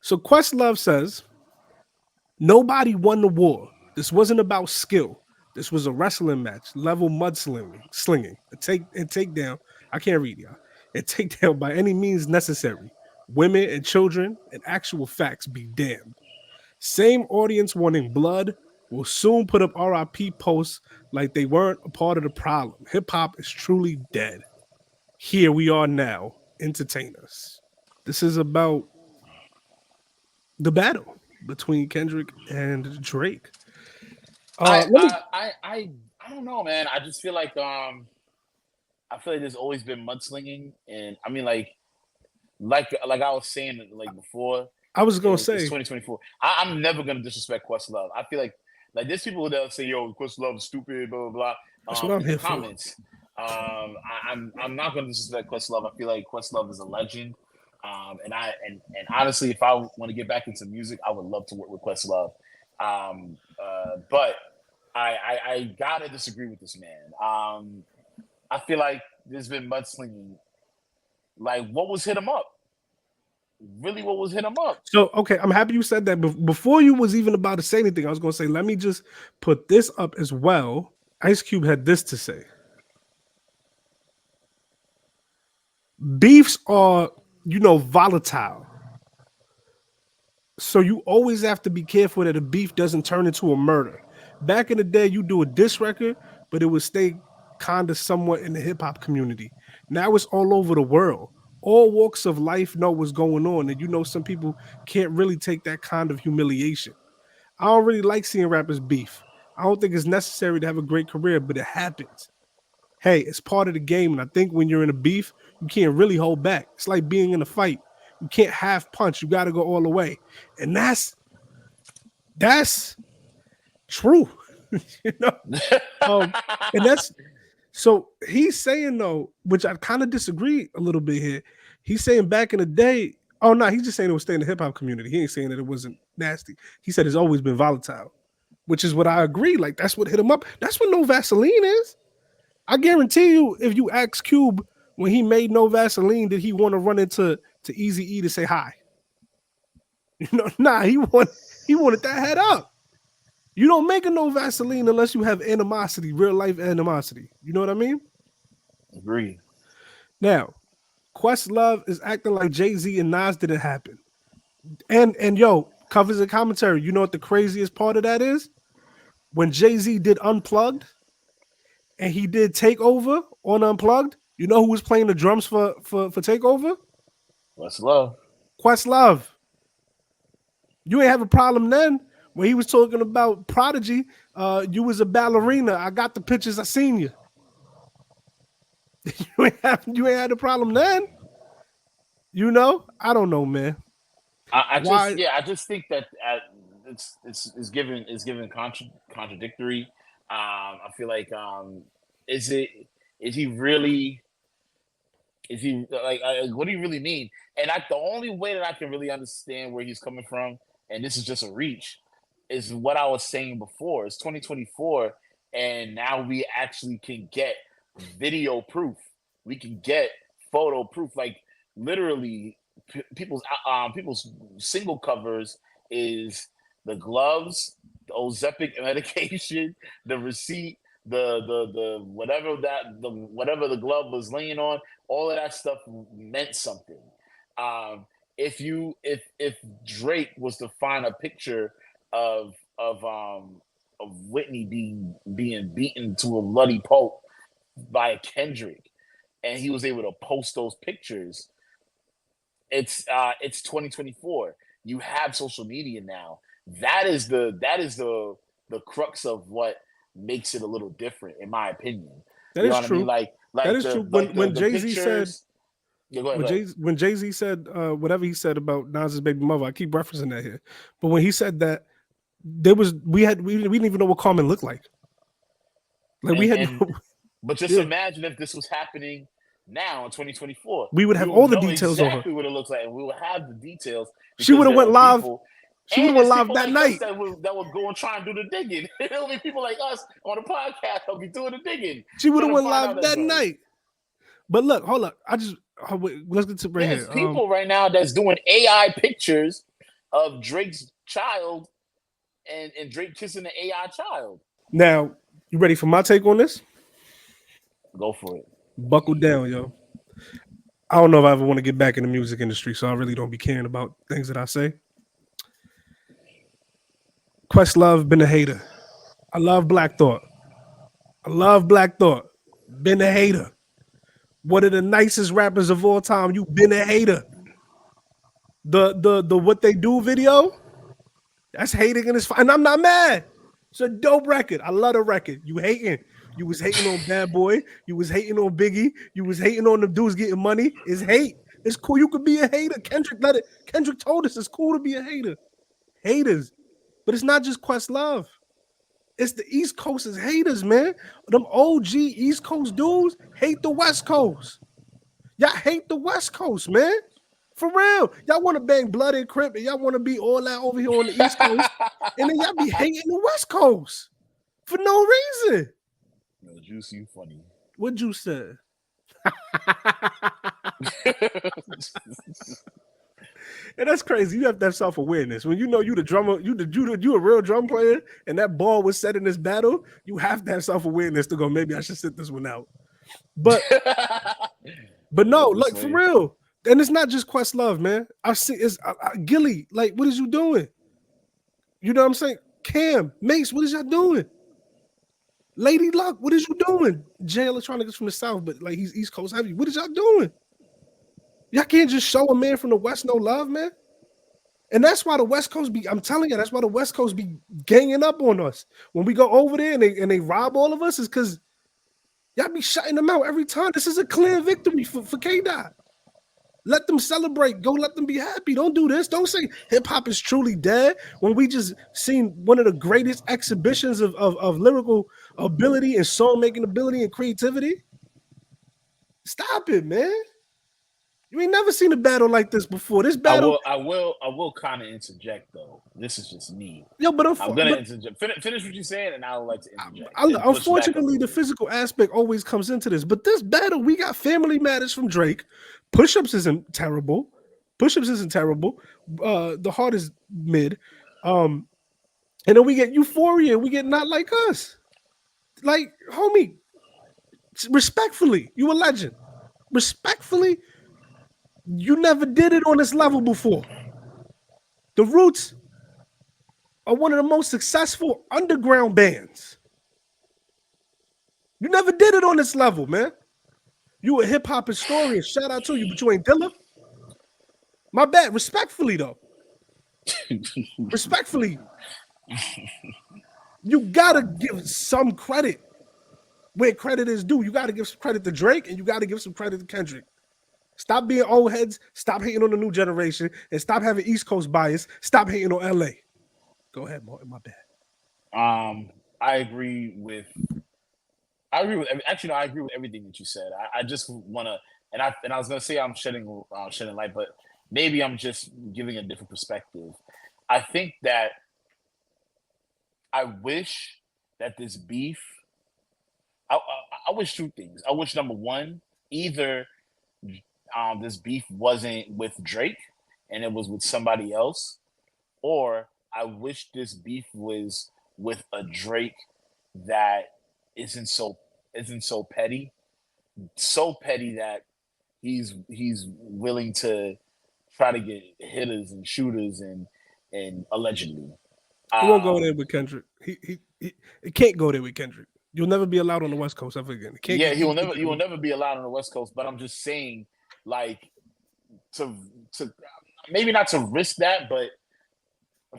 So Questlove says nobody won the war. This wasn't about skill. This was a wrestling match, level slinging, a takedown. I can't read y'all. A takedown by any means necessary. Women and children and actual facts be damned. Same audience wanting blood will soon put up RIP posts like they weren't a part of the problem. Hip hop is truly dead. Here we are now. Entertain us. This is about the battle between Kendrick and Drake. I Let me. I I I I don't know, man. I feel like there's always been mudslinging, and I mean, like I was saying like before, I was gonna it's say 2024. I'm never gonna disrespect Questlove. I feel like there's people that say, "Yo, Questlove is stupid," blah blah that's blah. what I'm In the here for. comments, I'm not gonna disrespect Questlove. I feel like Questlove is a legend. And honestly, if I want to get back into music, I would love to work with Questlove. But I gotta disagree with this man. I feel like there's been mudslinging. Like, what was hit him up? Really, what was hit him up? So okay, I'm happy you said that. Before you was even about to say anything, I was gonna say, let me just put this up as well. Ice Cube had this to say: beefs are, volatile. So you always have to be careful that a beef doesn't turn into a murder. Back in the day, you do a diss record, but it would stay kind of somewhat in the hip hop community. Now it's all over the world. All walks of life know what's going on, and some people can't really take that kind of humiliation. I don't really like seeing rappers beef. I don't think it's necessary to have a great career, but it happens. Hey, it's part of the game, and I think when you're in a beef, you can't really hold back. It's like being in a fight. You can't half punch. You got to go all the way, and that's true. you know, and that's so he's saying though, which I kind of disagree a little bit here. He's saying back in the day. Oh no, he's just saying it was staying in the hip hop community. He ain't saying that it wasn't nasty. He said it's always been volatile, which is what I agree. Like that's what hit him up. That's what No Vaseline is. I guarantee you, if you ask Cube when he made No Vaseline, did he want to run into Easy E to say hi? Nah, he wanted that head up. You don't make a No Vaseline unless you have animosity, real life animosity. You know what I mean? Agree. Now, Questlove is acting like Jay-Z and Nas didn't happen. And yo, covers and commentary. You know what the craziest part of that is? When Jay-Z did Unplugged and he did Takeover on Unplugged, you know who was playing the drums for Takeover? Questlove. Questlove. You ain't have a problem then when he was talking about Prodigy. You was a ballerina. I got the pictures. I seen you. you ain't had a problem then. I don't know, man. Why? I just think that it's given contradictory. I feel like is it is he really is he what do you really mean? And the only way that I can really understand where he's coming from, and this is just a reach, is what I was saying before. It's 2024, and now we actually can get video proof. We can get photo proof. Like literally, people's single covers is the gloves, the Ozempic medication, the receipt, the whatever the glove was laying on. All of that stuff meant something. Um, if Drake was to find a picture of of um of Whitney being beaten to a bloody pulp by Kendrick, and he was able to post those pictures, it's 2024. You have social media now. That is the crux of what makes it a little different, in my opinion. That You know is what I mean? true. Like That like is true. the like When the Jay Z said pictures. Yeah, go ahead, go ahead. when Jay Z said whatever he said about Nas's baby mother, I keep referencing that here. But when he said that, we didn't even know what Carmen looked like. Like we had And but just yeah, imagine if this was happening now in 2024. we would We have will all the know details on her. exactly what it looks like, and we will have the details She would because have there went are live. people, She would have and went there's live people that like us night. that would go and try and do the digging. It'll be people like us on the podcast that'll be doing the digging, She would have trying to went find out live that that joint. night. But look, hold up. Wait, let's get to right There's here. people right now that's doing AI pictures of Drake's child and Drake kissing the AI child. Now, you ready for my take on this? Go for it. Buckle down, yo. I don't know if I ever want to get back in the music industry, so I really don't be caring about things that I say. Questlove been a hater. I love Black Thought. I love Black Thought. Been a hater. One of the nicest rappers of all time. You been a hater. The what they do video, that's hating in his and I'm not mad. It's a dope record. I love the record. You hating. You was hating on Bad Boy. You was hating on Biggie. You was hating on the dudes getting money. It's hate. It's cool. You could be a hater. Kendrick let it. Kendrick told us it's cool to be a hater. Haters. But it's not just Questlove. It's the East Coast's haters, man. Them OG East Coast dudes hate the West Coast. Y'all hate the West Coast, man. For real. Y'all want to bang Blood and Crip and y'all want to be all that over here on the East Coast. And then y'all be hating the West Coast for no reason. No, Juice, you funny. What you said? And that's crazy. You have to have self-awareness. When you know you the drummer, you a real drum player, and that ball was set in this battle, you have to have self-awareness to go, maybe I should sit this one out. But no, like for real. And it's not just Questlove, man. I see it's Gilly. Like, what is you doing? You know what I'm saying? Cam, Mace, what is y'all doing? Lady Luck, what is you doing? Jay Electronics from the South, but like he's East Coast heavy. What is y'all doing? Y'all can't just show a man from the West no love, man. And that's why the West Coast be, I'm telling you, that's why the West Coast be ganging up on us. When we go over there and they rob all of us, is because y'all be shutting them out every time. This is a clear victory for K-Dot. Let them celebrate. Go let them be happy. Don't do this. Don't say hip-hop is truly dead when we just seen one of the greatest exhibitions of lyrical ability and song-making ability and creativity. Stop it, man. You ain't never seen a battle like this before. This battle. I will kind of interject though. This is just me. Yo, but I'm gonna interject. Finish what you're saying, and I'll like to interject. Unfortunately, the physical aspect always comes into this. But this battle, we got Family Matters from Drake. Push-ups isn't terrible. The heart is mid. And then we get Euphoria. We get Not Like Us. Like, homie, respectfully, you a legend. Respectfully, you never did it on this level before. The Roots are one of the most successful underground bands. You never did it on this level, man. You a hip-hop historian. Shout out to you, but you ain't Dilla. My bad. Respectfully, though. Respectfully. You gotta give some credit where credit is due. You gotta give some credit to Drake and you gotta give some credit to Kendrick. Stop being old heads. Stop hating on the new generation and stop having East Coast bias. Stop hating on LA. Go ahead, Martin. My bad. I agree with. Actually, no, I agree with everything that you said. I just wanna, and I was gonna say I'm shedding light, but maybe I'm just giving a different perspective. I think that I wish that this beef. I wish two things. I wish number one, either this beef wasn't with Drake and it was with somebody else, or I wish this beef was with a Drake that isn't so petty that he's willing to try to get hitters and shooters and allegedly. He won't go there with Kendrick. He can't go there with Kendrick. You'll never be allowed on the West Coast ever again. He will never be allowed on the West Coast. But I'm just saying, like, to maybe not to risk that, but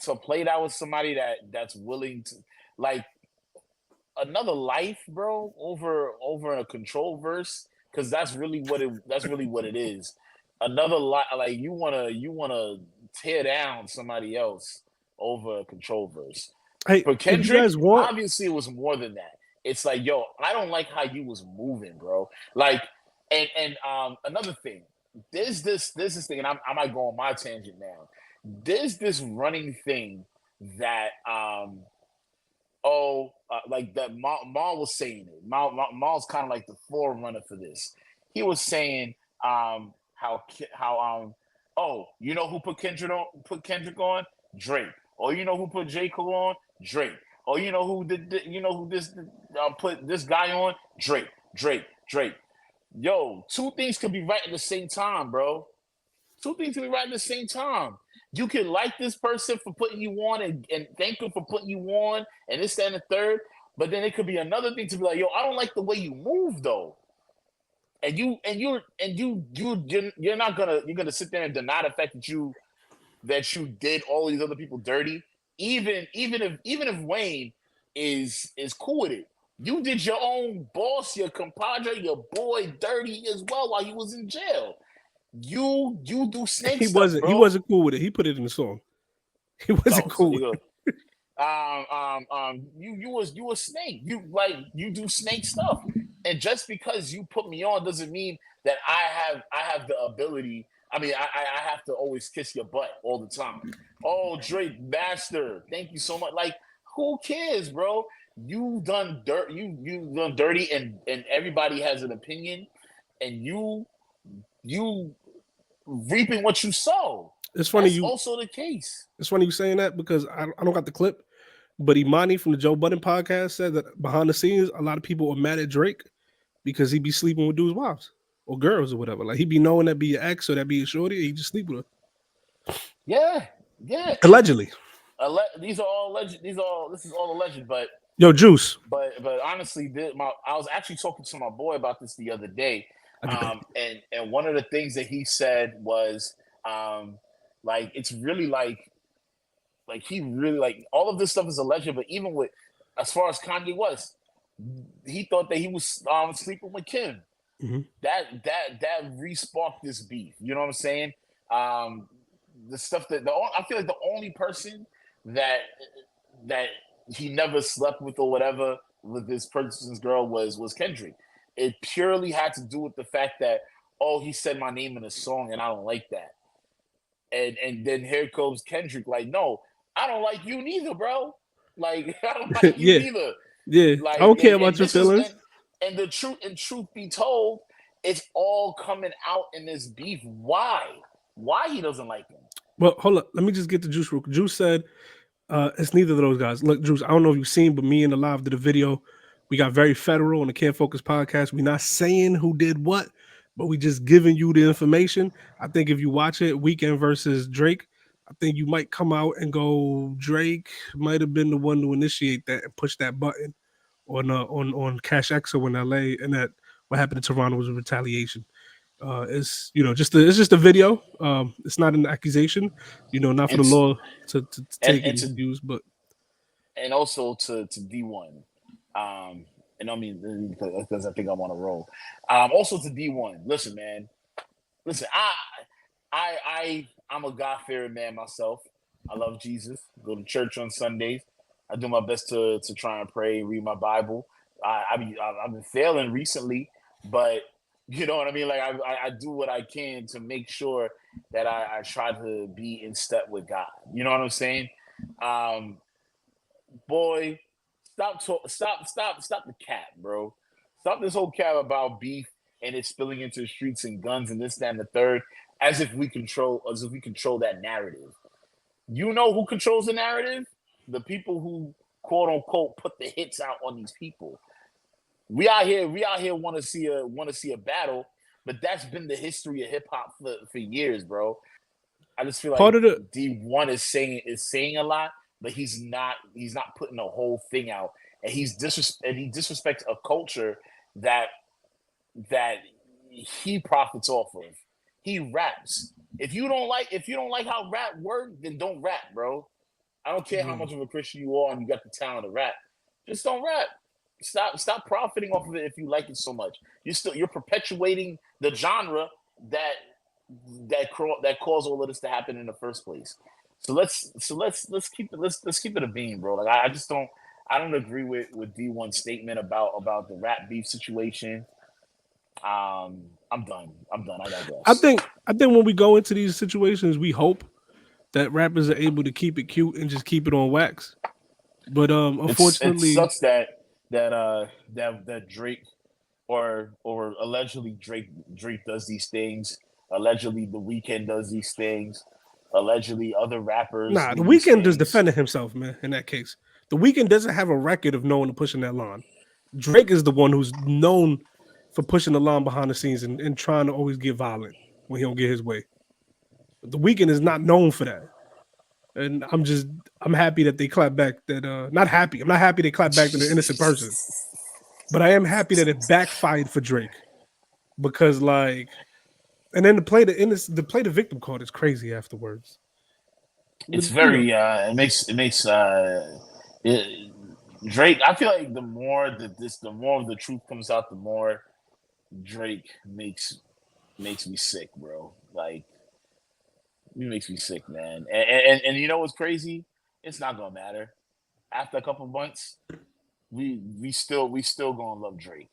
to play that with somebody that's willing to, like, another life, bro, over a control verse, because that's really what it is. Another life, like you wanna tear down somebody else over a control verse. Hey, For Kendrick, obviously it was more than that. It's like, yo, I don't like how you was moving, bro. Like, and another thing, there's this thing, and I might go on my tangent now. There's this running thing that like that Maul was saying it. Maul's kind of like the forerunner for this. He was saying how Oh, you know who put Kendrick on? Put Kendrick on? Drake. Oh, you know who put J Cole on? Drake. Oh, you know who did? You know who this put this guy on? Drake. Drake. Drake. Yo, two things could be right at the same time, bro. Two things can be right at the same time. You can like this person for putting you on and thank them for putting you on and this, that, and the third. But then it could be another thing to be like, yo, I don't like the way you move though. You're not gonna you're gonna sit there and deny the fact that you did all these other people dirty. Even if Wayne is cool with it. You did your own boss, your compadre, your boy dirty as well while you was in jail. You do snake He stuff, wasn't. He bro. wasn't cool with it. He put it in the song. He wasn't Oh, so cool you with go. You a snake. You do snake stuff, and just because you put me on doesn't mean that I have the ability. I mean, I have to always kiss your butt all the time. Oh, Drake Master, thank you so much. Like, who cares, bro? You done dirt. You done dirty, and everybody has an opinion, and you reaping what you sow. it. It's funny That's you. also the case. It's funny you saying that because I don't got the clip, but Imani from the Joe Budden podcast said that behind the scenes, a lot of people are mad at Drake because he be sleeping with dudes' wives or girls or whatever. Like he be knowing that be your ex or that be your shorty, and he just sleep with her Yeah, yeah, and allegedly. these are all legend. This is all alleged, Yo, Juice, but honestly, I was actually talking to my boy about this the other day, I get that. and one of the things that he said was, like it's really like he really like all of this stuff is alleged, but even with as far as Kanye West, he thought that he was sleeping with Kim. Hmm. That re-sparked this beef. You know what I'm saying? Um, the stuff I feel like the only person that that he never slept with or whatever with this person's girl was Kendrick. It purely had to do with the fact that oh he said my name in a song and I don't like that. And then here comes Kendrick like no I don't like you neither, bro. Like I don't like you Yeah, neither. yeah. I Like don't care and about your this is feelings. and the truth be told, it's all coming out in this beef. Why? Why he doesn't like him? Well, hold up. Let me just get the Juice. Juice said it's neither of those guys. Look, Juice, I don't know if you've seen, but me and the live did a video. We got very federal on the Can't Focus podcast. We're not saying who did what, but we just giving you the information. I think if you watch it, Weekend versus Drake, I think you might come out and go, Drake might have been the one to initiate that and push that button on Cash Exo in LA, and that what happened in Toronto was a retaliation. It's it's just a video. It's not an accusation. Not for And the law to take and and to use, but and also to D1. And I mean because I think I'm on a roll. Also to D1. Listen, man. Listen, I'm a God fearing man myself. I love Jesus. Go to church on Sundays. I do my best to try and pray and read my Bible. I've been failing recently, but you know what I mean. Like I do what I can to make sure that I try to be in step with God. You know what I'm saying? Um, boy, stop the cap, bro. Stop this whole cap about beef and it's spilling into the streets and guns and this, that, and the third, as if we control that narrative. You know who controls the narrative? The people who quote unquote put the hits out on these people. We out here want to see a battle, but that's been the history of hip hop for years, bro. I just feel part like of the D1 is saying a lot, but he's not putting the whole thing out, and he disrespects a culture that that he profits off of. He raps. If you don't like how rap work, then don't rap, bro. I don't care how much of a Christian you are and you got the talent to rap. Just don't rap. Stop profiting off of it if you like it so much. You're perpetuating the genre that that caused all of this to happen in the first place. So let's keep it a beam, bro. Like I just don't agree with D1's statement about the rap beef situation. I'm done. I I digress. think I think when we go into these situations, we hope that rappers are able to keep it cute and just keep it on wax. But It unfortunately, sucks that Drake or allegedly Drake does these things allegedly the weekend does these things. Allegedly, other rappers Nah, the do these weekend just things. defended himself, man. In that case, the weekend doesn't have a record of knowing to pushing that line. Drake is the one who's known for pushing the line behind the scenes and trying to always get violent when he don't get his way. The weekend is not known for that. And I'm happy that they clap back that not happy. I'm not happy they clap back to the innocent person, but I am happy that it backfired for Drake because like and then to play the victim card is crazy afterwards. But It's you know, very it, Drake. I feel like the more of the truth comes out, the more Drake makes me sick, bro. Like he makes me sick, man. And you know what's crazy? It's not gonna matter. After a couple months, we still gonna love Drake.